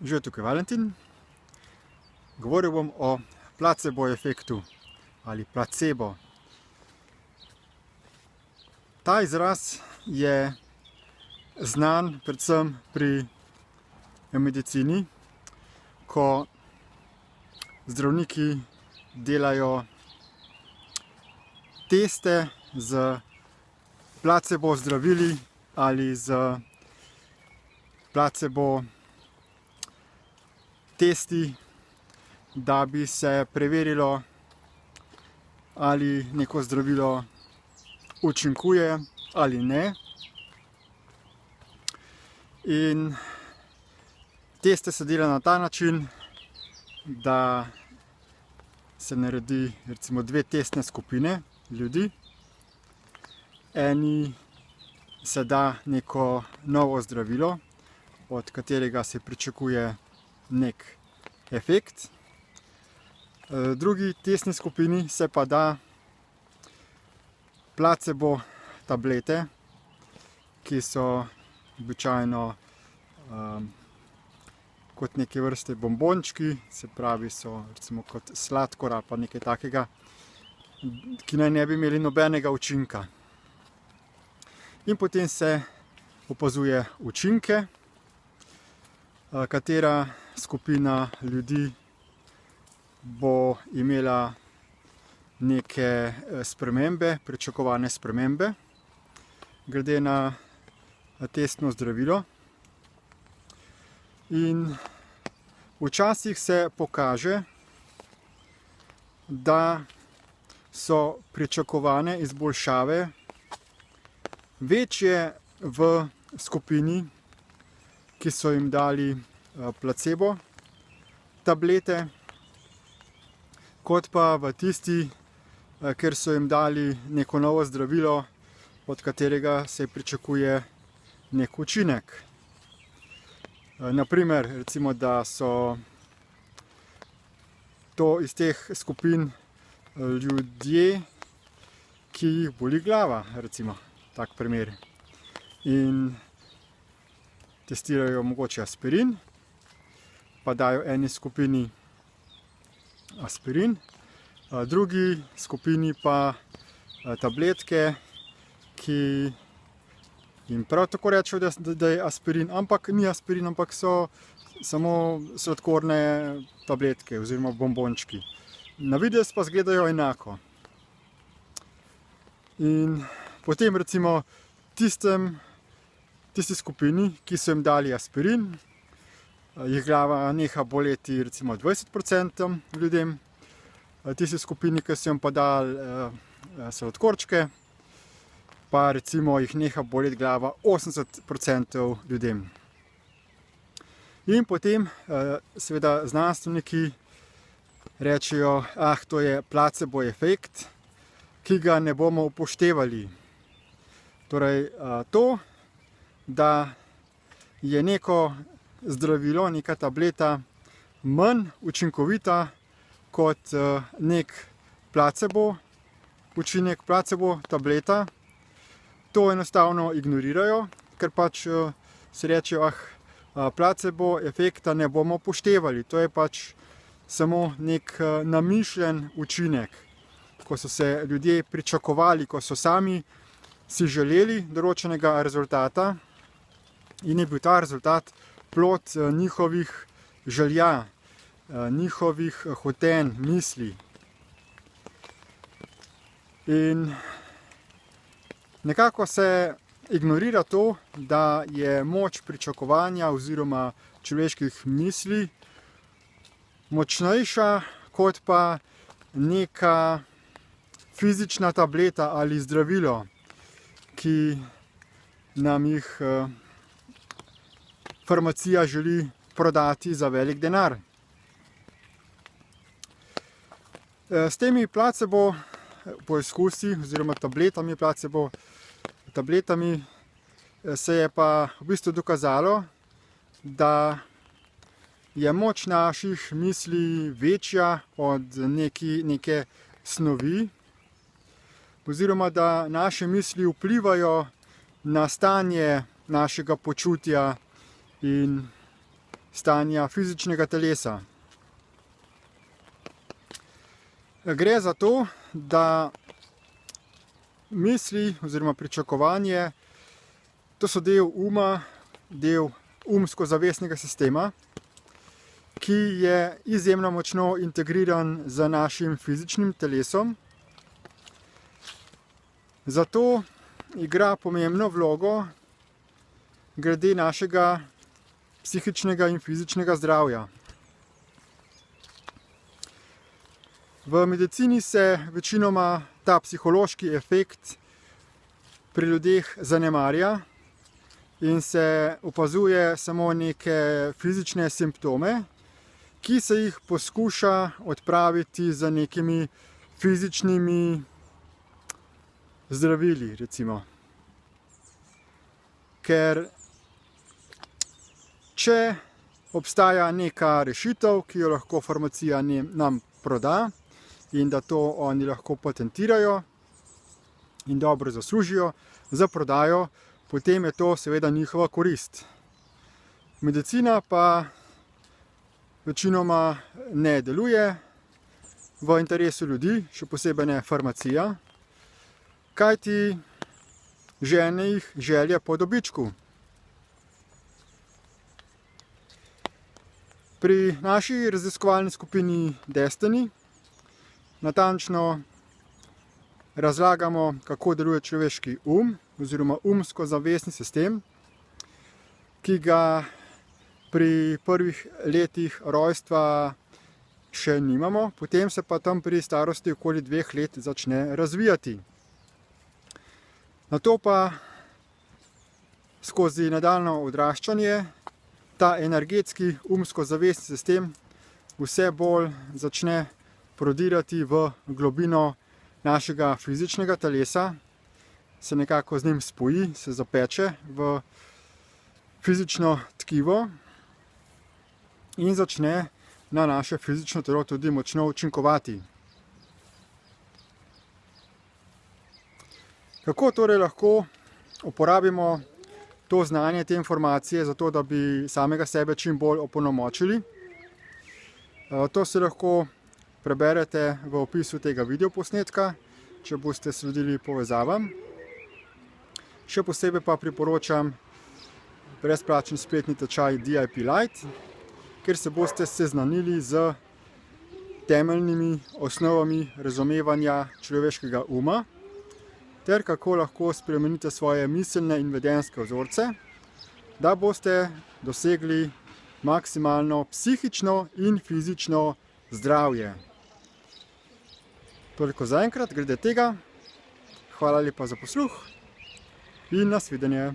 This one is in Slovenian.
Živijo, tukaj Valentin. Govoril bom o placebo efektu ali placebo. Ta izraz je znan predvsem pri medicini, ko zdravniki delajo teste z placebo zdravili ali z placebo testi, da bi se preverilo, ali neko zdravilo učinkuje ali ne. In teste se dela na ta način, da se naredi recimo dve testne skupine ljudi. Eni se da neko novo zdravilo, od katerega se pričakuje nek efekt. Drugi testni skupini se pa da placebo tablete, ki so običajno kot neke vrste bombončki, se pravi so recimo kot sladkor ali pa nekaj takega, ki naj ne bi imeli nobenega učinka. In potem se opazuje učinke, katera skupina ljudi bo imela neke spremembe, pričakovane spremembe glede na testno zdravilo. In včasih se pokaže, da so pričakovane izboljšave večje v skupini, ki so jim dali placebo tablete, kot pa v tisti, ker so jim dali neko novo zdravilo, od katerega se pričakuje nek učinek. Naprimer, recimo, da so to iz teh skupin ljudje, ki jih boli glava, recimo, tak primer. In testirajo mogoče aspirin, pa dajo eni skupini aspirin, drugi skupini pa tabletke, ki jim prav tako rečejo, da je aspirin, ampak ni aspirin, ampak so samo sladkorne tabletke oziroma bombončki. Na videz pa izgledajo enako. In potem recimo tisti skupini, ki so jim dali aspirin, jih glava neha boleti recimo 20% ljudem, tisti skupini, ki so jim pa dali sladkorčke, pa recimo jih neha boleti glava 80% ljudem. In potem seveda znanstveniki rečejo, to je placebo efekt, ki ga ne bomo upoštevali. Torej to, da je neko zdravilo, neka tableta manj učinkovita kot nek placebo učinek, placebo tableta, to enostavno ignorirajo, ker pač si rečejo, placebo efekta ne bomo upoštevali. To je pač samo nek namišljen učinek, ko so se ljudje pričakovali, ko so sami si želeli določenega rezultata in je bil ta rezultat plod njihovih želja, njihovih hotenj, misli. In nekako se ignorira to, da je moč pričakovanja oziroma človeških misli močnejša kot pa neka fizična tableta ali zdravilo, ki nam jih farmacija želi prodati za velik denar. S temi placebo poizkusi oziroma placebo tabletami se je pa v bistvu dokazalo, da je moč naših misli večja od neke snovi, oziroma da naše misli vplivajo na stanje našega počutja in stanja fizičnega telesa. Gre za to, da misli oziroma pričakovanje, to so del uma, del umsko-zavestnega sistema, ki je izjemno močno integriran z našim fizičnim telesom. Zato igra pomembno vlogo glede našega psihičnega in fizičnega zdravja. V medicini se večinoma ta psihološki efekt pri ljudeh zanemarja in se opazuje samo neke fizične simptome, ki se jih poskuša odpraviti z nekimi fizičnimi zdravili, recimo. Ker če obstaja neka rešitev, ki jo lahko farmacija nam proda in da to oni lahko patentirajo in dobro zaslužijo za prodajo, potem je to seveda njihova korist. Medicina pa večinoma ne deluje v interesu ljudi, še posebej ne farmacija, kajti žene jih želje po dobičku. Pri naši raziskovalni skupini Destiny natančno razlagamo, kako deluje človeški oziroma umsko-zavestni sistem, ki ga pri prvih letih rojstva še nimamo, potem se pa tam pri starosti okoli 2 let začne razvijati. Nato pa skozi nadaljnje odraščanje ta energetski umsko-zavestni sistem vse bolj začne prodirati v globino našega fizičnega telesa, se nekako z njim spoji, se zapeče v fizično tkivo in začne na naše fizično telo tudi močno učinkovati. Kako torej lahko uporabimo to znanje, te informacije, zato da bi samega sebe čim bolj opolnomočili? To se lahko preberete v opisu tega videoposnetka, če boste sledili povezavam. Še posebej pa priporočam brezplačen spletni tečaj DIP Light, kjer se boste seznanili z temeljnimi osnovami razumevanja človeškega uma, ter kako lahko spremenite svoje miselne in vedenjske vzorce, da boste dosegli maksimalno psihično in fizično zdravje. Toliko zaenkrat glede tega. Hvala lepa za posluh in nasvidenje.